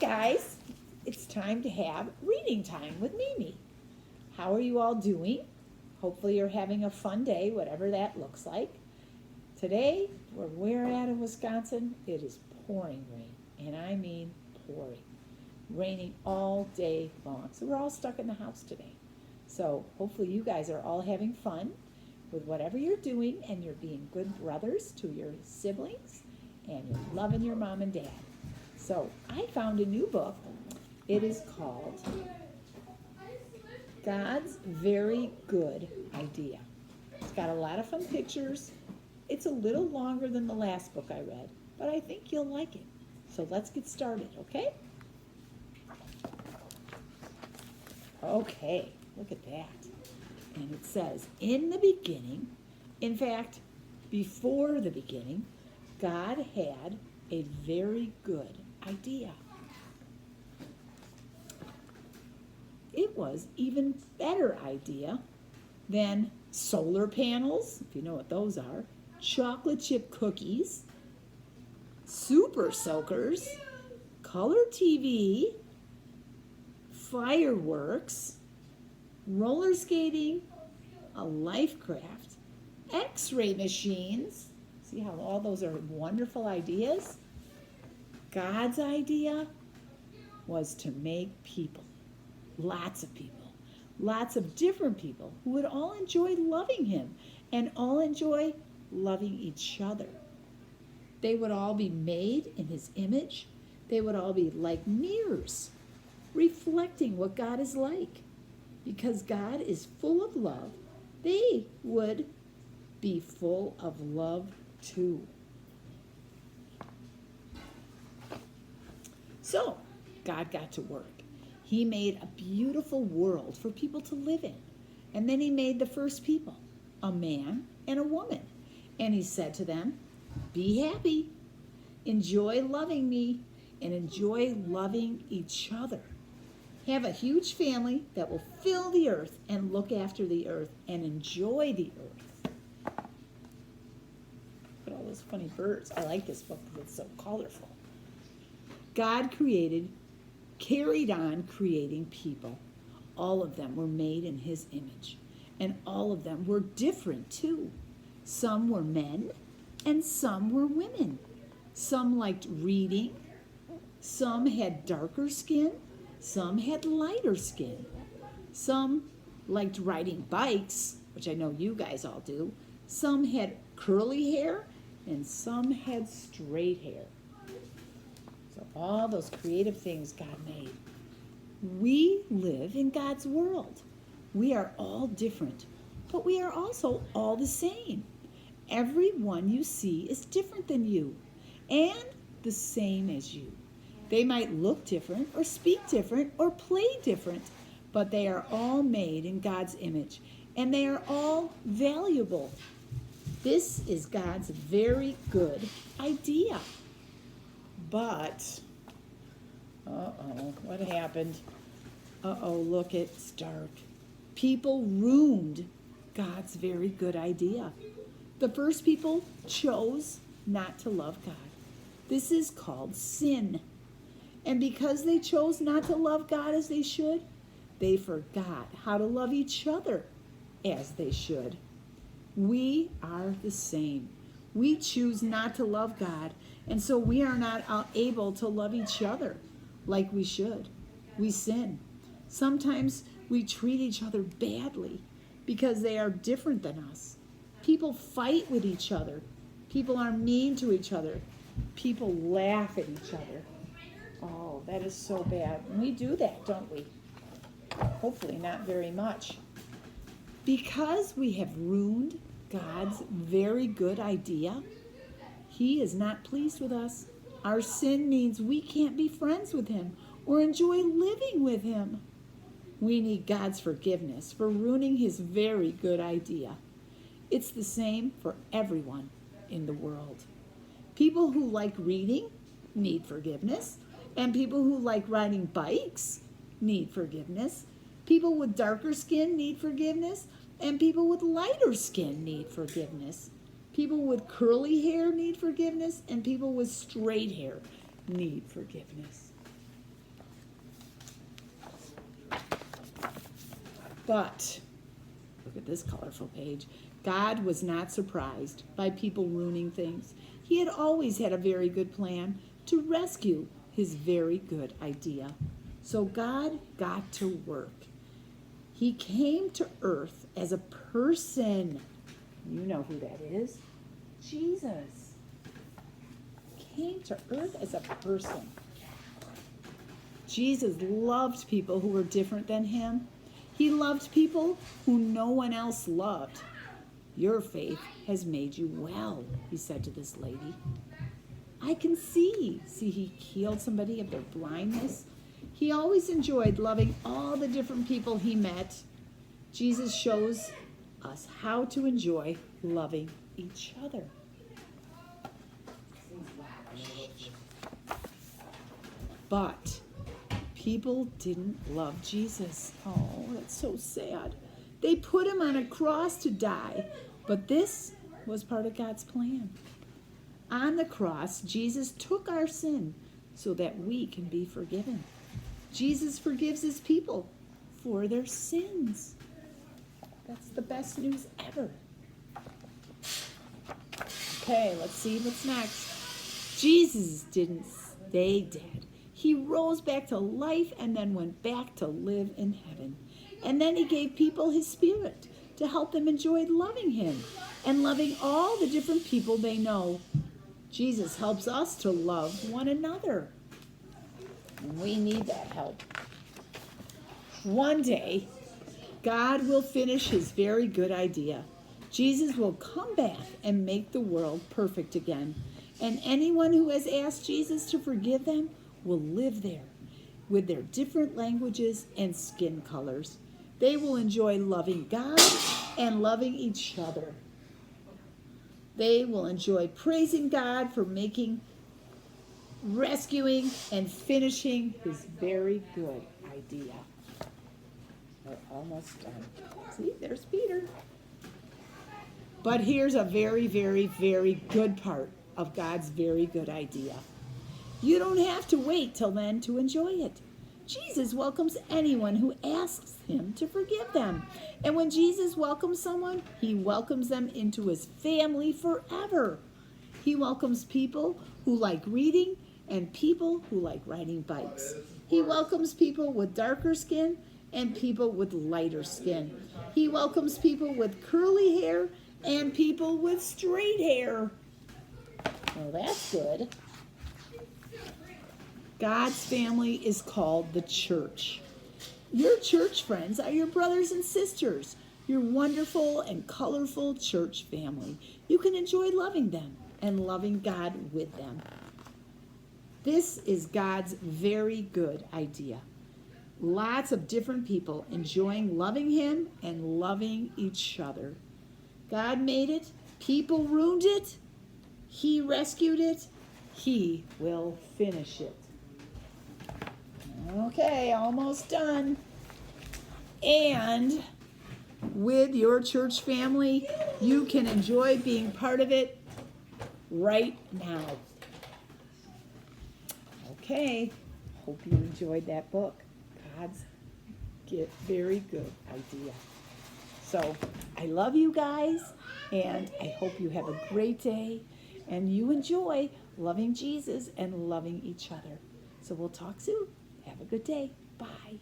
guys, it's time to have reading time with Mimi. How are you all doing? Hopefully you're having a fun day, whatever that looks like. Today, where we're at in Wisconsin, it is pouring rain, and I mean pouring. Raining all day long. So we're all stuck in the house today. So hopefully you guys are all having fun with whatever you're doing, and you're being good brothers to your siblings, and you're loving your mom and dad. So I found a new book. It is called God's Very Good Idea. It's got a lot of fun pictures. It's a little longer than the last book I read, but I think you'll like it. So let's get started, okay? Okay, look at that. And it says, in the beginning, in fact, before the beginning, God had a very good idea. It was even better idea than solar panels, if you know what those are, chocolate chip cookies, super soakers, color TV, fireworks, roller skating, a life craft, x-ray machines. See how all those are wonderful ideas? God's idea was to make people, lots of people, lots of different people who would all enjoy loving him and all enjoy loving each other. They would all be made in his image. They would all be like mirrors, reflecting what God is like. Because God is full of love, they would be full of love too. So, God got to work. He made a beautiful world for people to live in. And then he made the first people, a man and a woman. And he said to them, be happy, enjoy loving me, and enjoy loving each other. Have a huge family that will fill the earth and look after the earth and enjoy the earth. Look at all those funny birds. I like this book because it's so colorful. God carried on creating people. All of them were made in his image. And all of them were different too. Some were men and some were women. Some liked reading. Some had darker skin. Some had lighter skin. Some liked riding bikes, which I know you guys all do. Some had curly hair, and some had straight hair. So all those creative things God made. We live in God's world. We are all different, but we are also all the same. Everyone you see is different than you, and the same as you. They might look different or speak different or play different, but they are all made in God's image, and they are all valuable. This is God's very good idea. But, what happened? Look, it's dark. People ruined God's very good idea. The first people chose not to love God. This is called sin. And because they chose not to love God as they should, they forgot how to love each other as they should. We are the same. We choose not to love God, and so we are not able to love each other like we should. We sin. Sometimes we treat each other badly because they are different than us. People fight with each other. People are mean to each other. People laugh at each other. Oh, that is so bad. We do that, don't we? Hopefully not very much. Because we have ruined God's very good idea, he is not pleased with us. Our sin means we can't be friends with him or enjoy living with him. We need God's forgiveness for ruining his very good idea. It's the same for everyone in the world. People who like reading need forgiveness. And people who like riding bikes need forgiveness. People with darker skin need forgiveness. And people with lighter skin need forgiveness. People with curly hair need forgiveness. And people with straight hair need forgiveness. But, look at this colorful page. God was not surprised by people ruining things. He had always had a very good plan to rescue his very good idea. So God got to work. He came to earth as a person. You know who that is. Jesus came to earth as a person. Jesus loved people who were different than him. He loved people who no one else loved. Your faith has made you well, he said to this lady. I can see. See, he healed somebody of their blindness. He always enjoyed loving all the different people he met. Jesus shows us how to enjoy loving each other. But people didn't love Jesus. Oh, that's so sad. They put him on a cross to die, but this was part of God's plan. On the cross, Jesus took our sin so that we can be forgiven. Jesus forgives his people for their sins. That's the best news ever. Okay, let's see what's next. Jesus didn't stay dead. He rose back to life and then went back to live in heaven. And then he gave people his spirit to help them enjoy loving him and loving all the different people they know. Jesus helps us to love one another. And we need that help. One day, God will finish his very good idea. Jesus will come back and make the world perfect again. And anyone who has asked Jesus to forgive them will live there with their different languages and skin colors. They will enjoy loving God and loving each other. They will enjoy praising God for making, rescuing, and finishing his very good idea. We're almost done. See, there's Peter. But here's a very, very, very good part of God's very good idea. You don't have to wait till then to enjoy it. Jesus welcomes anyone who asks him to forgive them. And when Jesus welcomes someone, he welcomes them into his family forever. He welcomes people who like reading and people who like riding bikes. He welcomes people with darker skin and people with lighter skin. He welcomes people with curly hair and people with straight hair. Well, that's good. God's family is called the church. Your church friends are your brothers and sisters, your wonderful and colorful church family. You can enjoy loving them and loving God with them. This is God's very good idea. Lots of different people enjoying loving him and loving each other. God made it. People ruined it. He rescued it. He will finish it. Okay, almost done. And with your church family, you can enjoy being part of it right now. Okay, hope you enjoyed that book. God's very good idea. So I love you guys, and I hope you have a great day, and you enjoy loving Jesus and loving each other. So we'll talk soon. Have a good day. Bye.